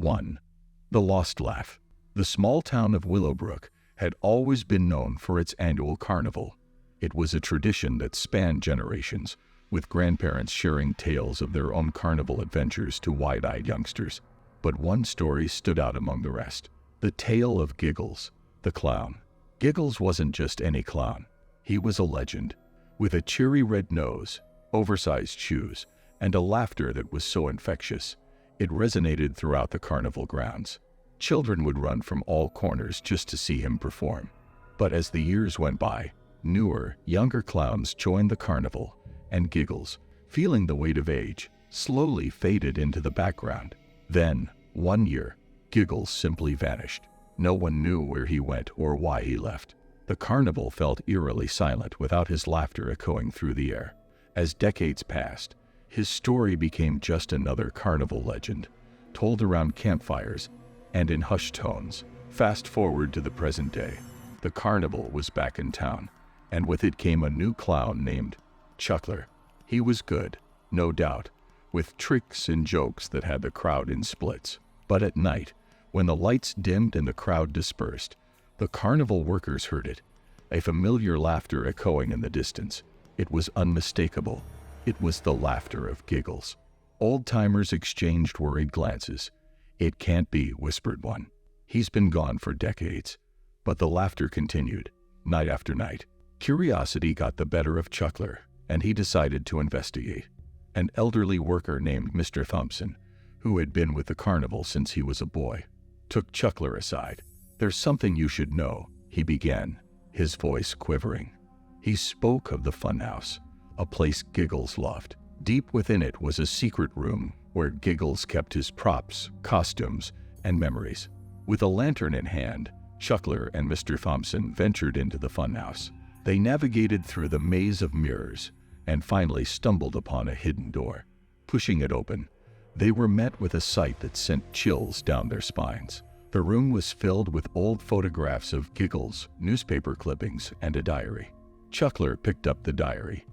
1. The Lost Laugh. The small town of Willowbrook had always been known for its annual carnival. It was a tradition that spanned generations, with grandparents sharing tales of their own carnival adventures to wide-eyed youngsters. But one story stood out among the rest. The tale of Giggles, the clown. Giggles wasn't just any clown. He was a legend, with a cheery red nose, oversized shoes, and a laughter that was so infectious, it resonated throughout the carnival grounds. Children would run from all corners just to see him perform. But as the years went by, newer, younger clowns joined the carnival, and Giggles, feeling the weight of age, slowly faded into the background. Then, one year, Giggles simply vanished. No one knew where he went or why he left. The carnival felt eerily silent without his laughter echoing through the air. As decades passed, his story became just another carnival legend, told around campfires and in hushed tones. Fast forward to the present day. The carnival was back in town, and with it came a new clown named Chuckler. He was good, no doubt, with tricks and jokes that had the crowd in splits. But at night, when the lights dimmed and the crowd dispersed, the carnival workers heard it, a familiar laughter echoing in the distance. It was unmistakable. It was the laughter of Giggles. Old-timers exchanged worried glances. "It can't be," whispered one. "He's been gone for decades." But the laughter continued, night after night. Curiosity got the better of Chuckler, and he decided to investigate. An elderly worker named Mr. Thompson, who had been with the carnival since he was a boy, took Chuckler aside. "There's something you should know," he began, his voice quivering. He spoke of the funhouse, a place Giggles loved. Deep within it was a secret room where Giggles kept his props, costumes, and memories. With a lantern in hand, Chuckler and Mr. Thompson ventured into the funhouse. They navigated through the maze of mirrors and finally stumbled upon a hidden door. Pushing it open, they were met with a sight that sent chills down their spines. The room was filled with old photographs of Giggles, newspaper clippings, and a diary. Chuckler picked up the diary.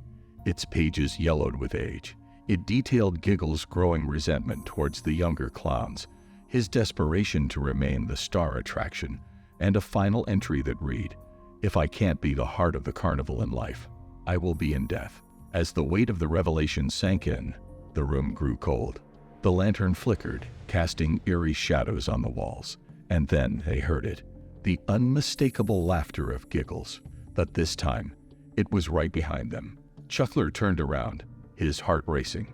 Its pages yellowed with age. It detailed Giggles' growing resentment towards the younger clowns, his desperation to remain the star attraction, and a final entry that read, "If I can't be the heart of the carnival in life, I will be in death." As the weight of the revelation sank in, the room grew cold. The lantern flickered, casting eerie shadows on the walls. And then they heard it, the unmistakable laughter of Giggles. But this time, it was right behind them. Chuckler turned around, his heart racing.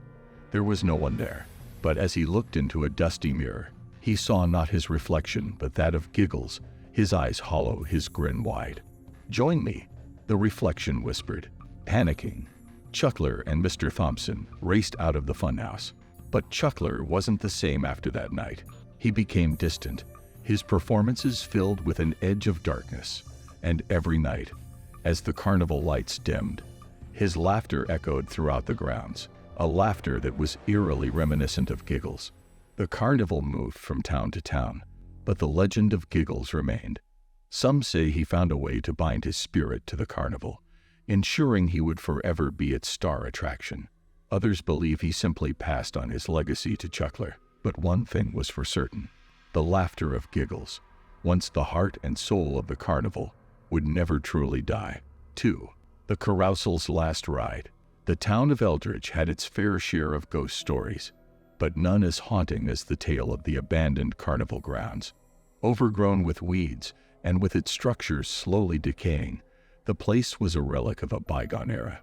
There was no one there, but as he looked into a dusty mirror, he saw not his reflection but that of Giggles, his eyes hollow, his grin wide. "Join me," the reflection whispered. Panicking, Chuckler and Mr. Thompson raced out of the funhouse. But Chuckler wasn't the same after that night. He became distant, his performances filled with an edge of darkness. And every night, as the carnival lights dimmed, his laughter echoed throughout the grounds, a laughter that was eerily reminiscent of Giggles. The carnival moved from town to town, but the legend of Giggles remained. Some say he found a way to bind his spirit to the carnival, ensuring he would forever be its star attraction. Others believe he simply passed on his legacy to Chuckler. But one thing was for certain: the laughter of Giggles, once the heart and soul of the carnival, would never truly die. 2. The Carousel's last ride. The town of Eldridge had its fair share of ghost stories, but none as haunting as the tale of the abandoned carnival grounds. Overgrown with weeds, and with its structures slowly decaying, the place was a relic of a bygone era.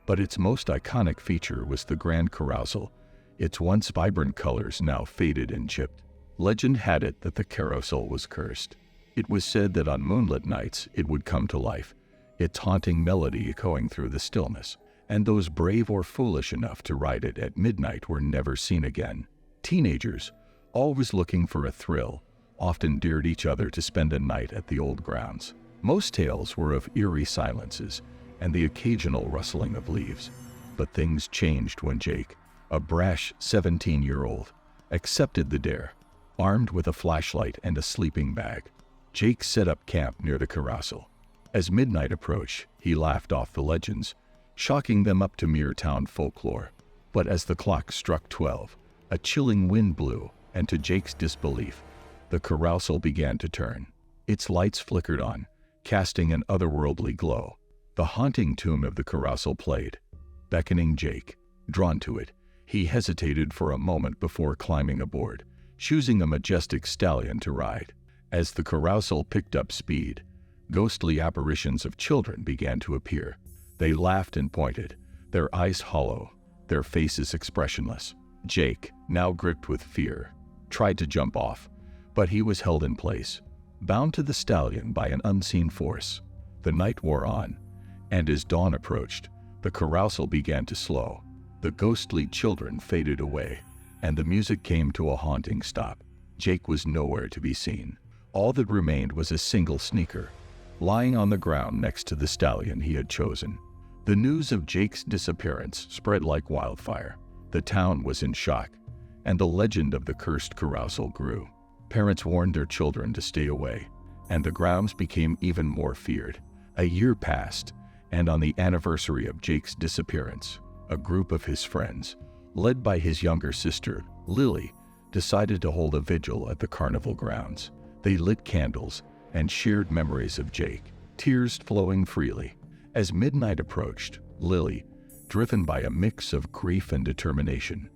But its most iconic feature was the Grand Carousel, its once vibrant colors now faded and chipped. Legend had it that the Carousel was cursed. It was said that on moonlit nights it would come to life, its haunting melody echoing through the stillness, and those brave or foolish enough to ride it at midnight were never seen again. Teenagers, always looking for a thrill, often dared each other to spend a night at the old grounds. Most tales were of eerie silences and the occasional rustling of leaves. But things changed when Jake, a brash 17-year-old, accepted the dare. Armed with a flashlight and a sleeping bag, Jake set up camp near the Carousel. As midnight approached, he laughed off the legends, chalking them up to mere town folklore. But as the clock struck 12, a chilling wind blew, and to Jake's disbelief, the carousel began to turn. Its lights flickered on, casting an otherworldly glow. The haunting tune of the carousel played, beckoning Jake. Drawn to it, he hesitated for a moment before climbing aboard, choosing a majestic stallion to ride. As the carousel picked up speed, ghostly apparitions of children began to appear. They laughed and pointed, their eyes hollow, their faces expressionless. Jake, now gripped with fear, tried to jump off, but he was held in place, bound to the stallion by an unseen force. The night wore on, and as dawn approached, the carousel began to slow. The ghostly children faded away, and the music came to a haunting stop. Jake was nowhere to be seen. All that remained was a single sneaker, lying on the ground next to the stallion he had chosen. The news of Jake's disappearance spread like wildfire. The town was in shock, and the legend of the cursed carousel grew. Parents warned their children to stay away, and the grounds became even more feared. A year passed, and on the anniversary of Jake's disappearance, a group of his friends, led by his younger sister, Lily, decided to hold a vigil at the carnival grounds. They lit candles and shared memories of Jake, tears flowing freely. As midnight approached, Lily, driven by a mix of grief and determination,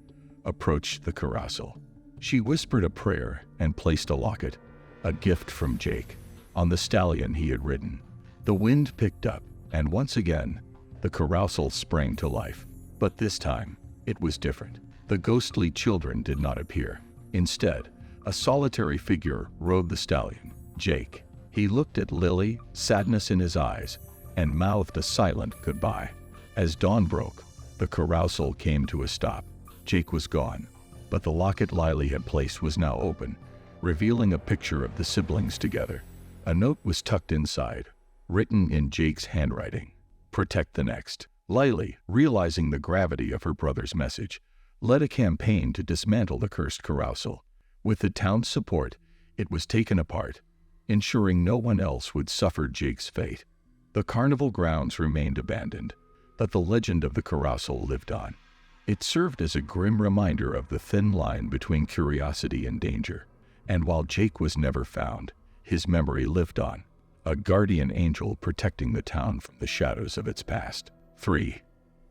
approached the carousel. She whispered a prayer and placed a locket, a gift from Jake, on the stallion he had ridden. The wind picked up, and once again, the carousel sprang to life. But this time, it was different. The ghostly children did not appear. Instead, a solitary figure rode the stallion, Jake. He looked at Lily, sadness in his eyes, and mouthed a silent goodbye. As dawn broke, the carousel came to a stop. Jake was gone, but the locket Lily had placed was now open, revealing a picture of the siblings together. A note was tucked inside, written in Jake's handwriting. Protect the next. Lily, realizing the gravity of her brother's message, led a campaign to dismantle the cursed carousel. With the town's support, it was taken apart, ensuring no one else would suffer Jake's fate. The carnival grounds remained abandoned, but the legend of the carousel lived on. It served as a grim reminder of the thin line between curiosity and danger. And while Jake was never found, his memory lived on, a guardian angel protecting the town from the shadows of its past. 3.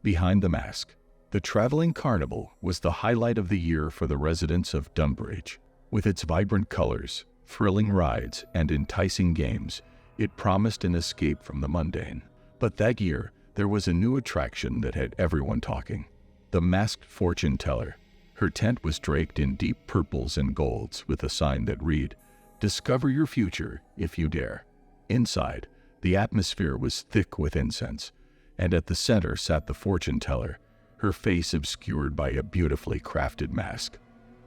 Behind the Mask. The traveling carnival was the highlight of the year for the residents of Dunbridge. With its vibrant colors, thrilling rides, and enticing games, it promised an escape from the mundane. But that year, there was a new attraction that had everyone talking. The masked fortune teller. Her tent was draped in deep purples and golds with a sign that read, "Discover your future if you dare." Inside, the atmosphere was thick with incense, and at the center sat the fortune teller, her face obscured by a beautifully crafted mask.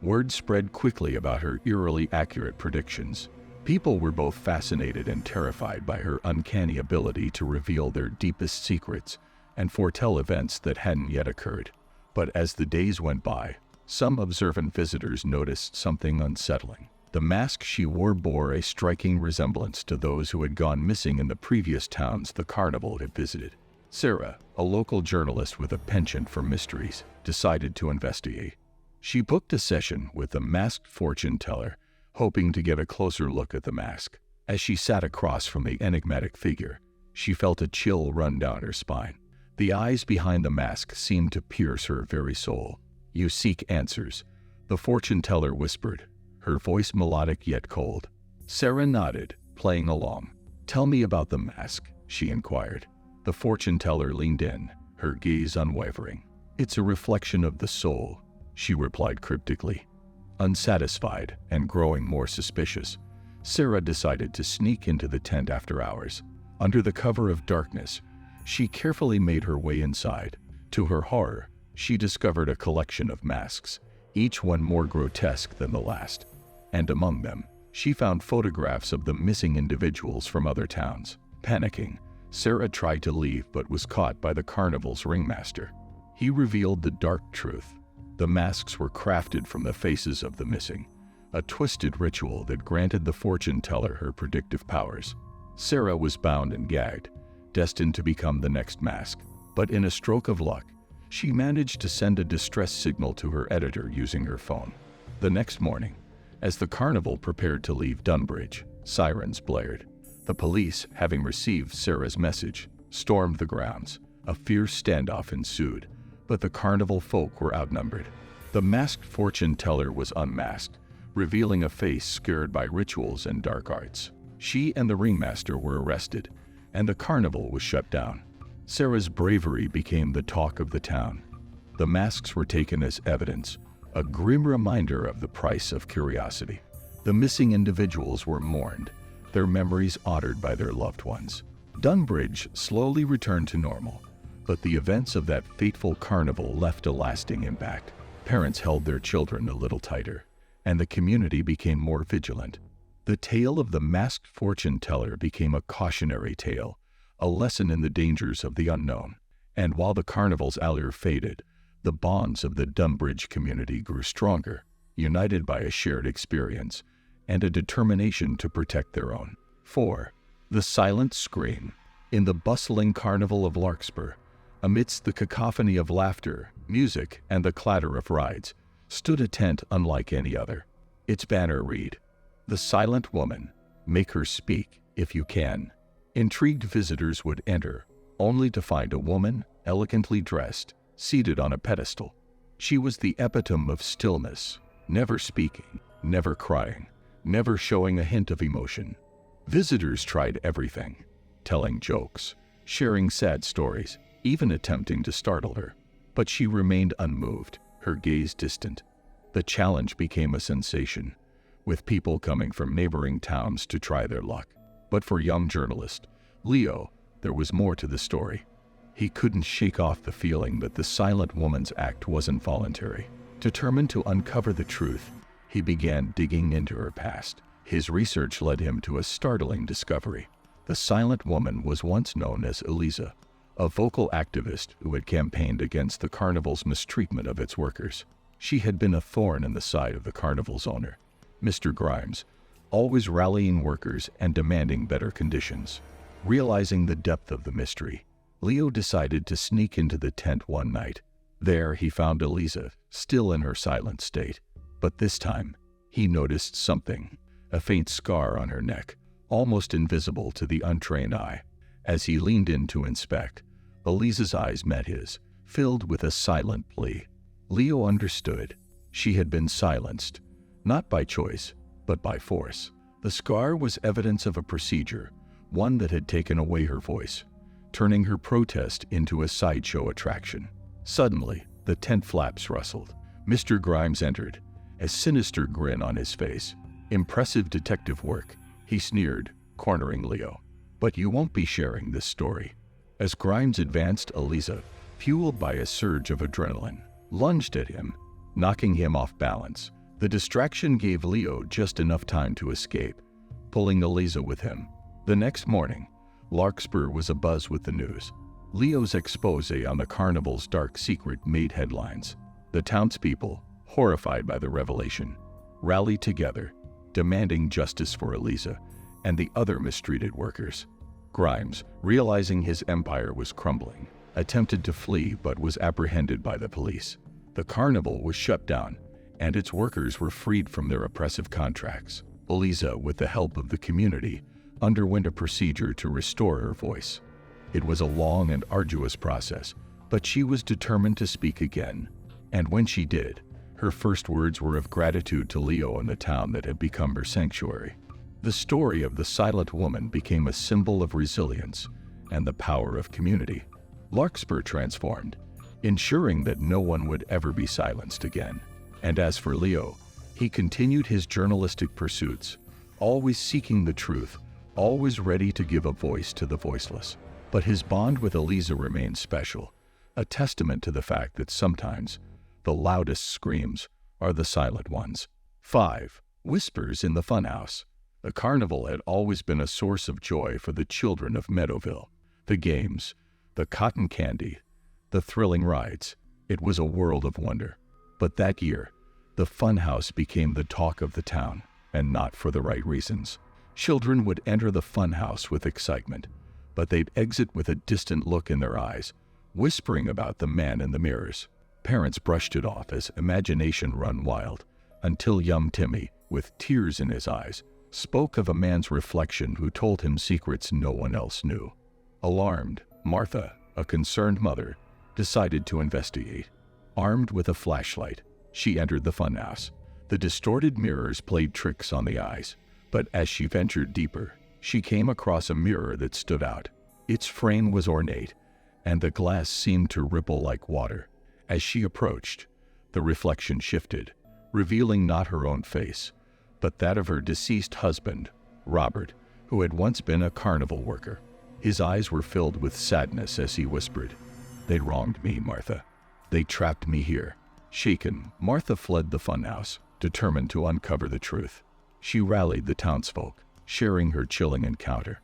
Word spread quickly about her eerily accurate predictions. People were both fascinated and terrified by her uncanny ability to reveal their deepest secrets and foretell events that hadn't yet occurred. But as the days went by, some observant visitors noticed something unsettling. The mask she wore bore a striking resemblance to those who had gone missing in the previous towns the carnival had visited. Sarah, a local journalist with a penchant for mysteries, decided to investigate. She booked a session with the masked fortune teller, hoping to get a closer look at the mask. As she sat across from the enigmatic figure, she felt a chill run down her spine. The eyes behind the mask seemed to pierce her very soul. "You seek answers," the fortune teller whispered, her voice melodic yet cold. Sarah nodded, playing along. "Tell me about the mask," she inquired. The fortune teller leaned in, her gaze unwavering. "It's a reflection of the soul," she replied cryptically. Unsatisfied and growing more suspicious, Sarah decided to sneak into the tent after hours. Under the cover of darkness, she carefully made her way inside. To her horror, she discovered a collection of masks, each one more grotesque than the last. And among them, she found photographs of the missing individuals from other towns. Panicking, Sarah tried to leave but was caught by the carnival's ringmaster. He revealed the dark truth. The masks were crafted from the faces of the missing, a twisted ritual that granted the fortune teller her predictive powers. Sarah was bound and gagged, destined to become the next mask. But in a stroke of luck, she managed to send a distress signal to her editor using her phone. The next morning, as the carnival prepared to leave Dunbridge, sirens blared. The police, having received Sarah's message, stormed the grounds. A fierce standoff ensued, but the carnival folk were outnumbered. The masked fortune teller was unmasked, revealing a face scarred by rituals and dark arts. She and the ringmaster were arrested, and the carnival was shut down. Sarah's bravery became the talk of the town. The masks were taken as evidence, a grim reminder of the price of curiosity. The missing individuals were mourned, their memories honored by their loved ones. Dunbridge slowly returned to normal, but the events of that fateful carnival left a lasting impact. Parents held their children a little tighter, and the community became more vigilant. The tale of the masked fortune teller became a cautionary tale, a lesson in the dangers of the unknown. And while the carnival's allure faded, the bonds of the Dunbridge community grew stronger, united by a shared experience and a determination to protect their own. 4. The silent scream. In the bustling carnival of Larkspur, amidst the cacophony of laughter, music, and the clatter of rides, stood a tent unlike any other. Its banner read, "The Silent Woman, make her speak if you can." Intrigued visitors would enter, only to find a woman, elegantly dressed, seated on a pedestal. She was the epitome of stillness, never speaking, never crying, never showing a hint of emotion. Visitors tried everything, telling jokes, sharing sad stories, even attempting to startle her. But she remained unmoved, her gaze distant. The challenge became a sensation, with people coming from neighboring towns to try their luck. But for young journalist Leo, there was more to the story. He couldn't shake off the feeling that the silent woman's act wasn't voluntary. Determined to uncover the truth, he began digging into her past. His research led him to a startling discovery. The silent woman was once known as Eliza, a vocal activist who had campaigned against the carnival's mistreatment of its workers. She had been a thorn in the side of the carnival's owner, Mr. Grimes, always rallying workers and demanding better conditions. Realizing the depth of the mystery, Leo decided to sneak into the tent one night. There he found Eliza, still in her silent state. But this time, he noticed something, a faint scar on her neck, almost invisible to the untrained eye. As he leaned in to inspect, Eliza's eyes met his, filled with a silent plea. Leo understood. She had been silenced, not by choice, but by force. The scar was evidence of a procedure, one that had taken away her voice, turning her protest into a sideshow attraction. Suddenly, the tent flaps rustled. Mr. Grimes entered, a sinister grin on his face. "Impressive detective work," he sneered, cornering Leo. "But you won't be sharing this story." As Grimes advanced, Eliza, fueled by a surge of adrenaline, lunged at him, knocking him off balance. The distraction gave Leo just enough time to escape, pulling Eliza with him. The next morning, Larkspur was abuzz with the news. Leo's expose on the carnival's dark secret made headlines. The townspeople, horrified by the revelation, rallied together, demanding justice for Eliza and the other mistreated workers. Grimes, realizing his empire was crumbling, attempted to flee but was apprehended by the police. The carnival was shut down, and its workers were freed from their oppressive contracts. Eliza, with the help of the community, underwent a procedure to restore her voice. It was a long and arduous process, but she was determined to speak again. And when she did, her first words were of gratitude to Leo and the town that had become her sanctuary. The story of the silent woman became a symbol of resilience and the power of community. Larkspur transformed, ensuring that no one would ever be silenced again. And as for Leo, he continued his journalistic pursuits, always seeking the truth, always ready to give a voice to the voiceless. But his bond with Eliza remained special, a testament to the fact that sometimes the loudest screams are the silent ones. 5. Whispers in the Funhouse. The carnival had always been a source of joy for the children of Meadowville. The games, the cotton candy, the thrilling rides. It was a world of wonder. But that year, the funhouse became the talk of the town, and not for the right reasons. Children would enter the funhouse with excitement, but they'd exit with a distant look in their eyes, whispering about the man in the mirrors. Parents brushed it off as imagination run wild, until young Timmy, with tears in his eyes, spoke of a man's reflection who told him secrets no one else knew. Alarmed, Martha, a concerned mother, decided to investigate. Armed with a flashlight, she entered the funhouse. The distorted mirrors played tricks on the eyes, but as she ventured deeper, she came across a mirror that stood out. Its frame was ornate, and the glass seemed to ripple like water. As she approached, the reflection shifted, revealing not her own face, but that of her deceased husband, Robert, who had once been a carnival worker. His eyes were filled with sadness as he whispered, "They wronged me, Martha. They trapped me here." Shaken, Martha fled the funhouse, determined to uncover the truth. She rallied the townsfolk, sharing her chilling encounter.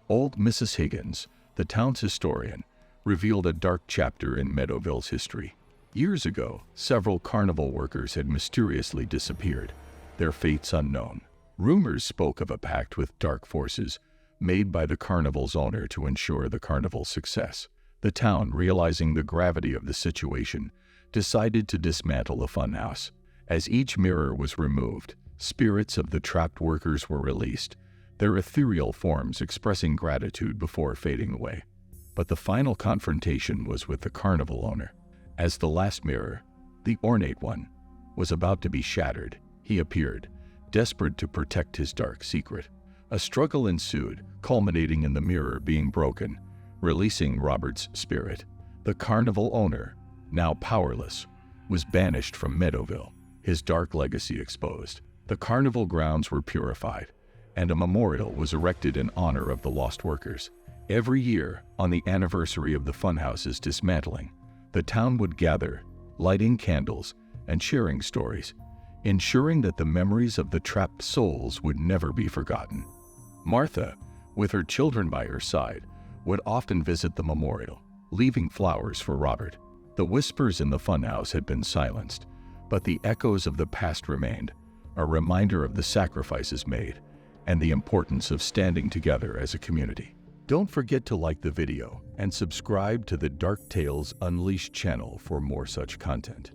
Old Mrs. Higgins, the town's historian, revealed a dark chapter in Meadowville's history. Years ago, several carnival workers had mysteriously disappeared, their fates unknown. Rumors spoke of a pact with dark forces made by the carnival's owner to ensure the carnival's success. The town, realizing the gravity of the situation, decided to dismantle the funhouse. As each mirror was removed, spirits of the trapped workers were released, their ethereal forms expressing gratitude before fading away. But the final confrontation was with the carnival owner. As the last mirror, the ornate one, was about to be shattered, he appeared, desperate to protect his dark secret. A struggle ensued, culminating in the mirror being broken, releasing Robert's spirit. The carnival owner, now powerless, was banished from Meadowville, his dark legacy exposed. The carnival grounds were purified, and a memorial was erected in honor of the lost workers. Every year, on the anniversary of the funhouse's dismantling, the town would gather, lighting candles and sharing stories, ensuring that the memories of the trapped souls would never be forgotten. Martha, with her children by her side, would often visit the memorial, leaving flowers for Robert. The whispers in the funhouse had been silenced, but the echoes of the past remained, a reminder of the sacrifices made and the importance of standing together as a community. Don't forget to like the video and subscribe to the Dark Tales Unleashed channel for more such content.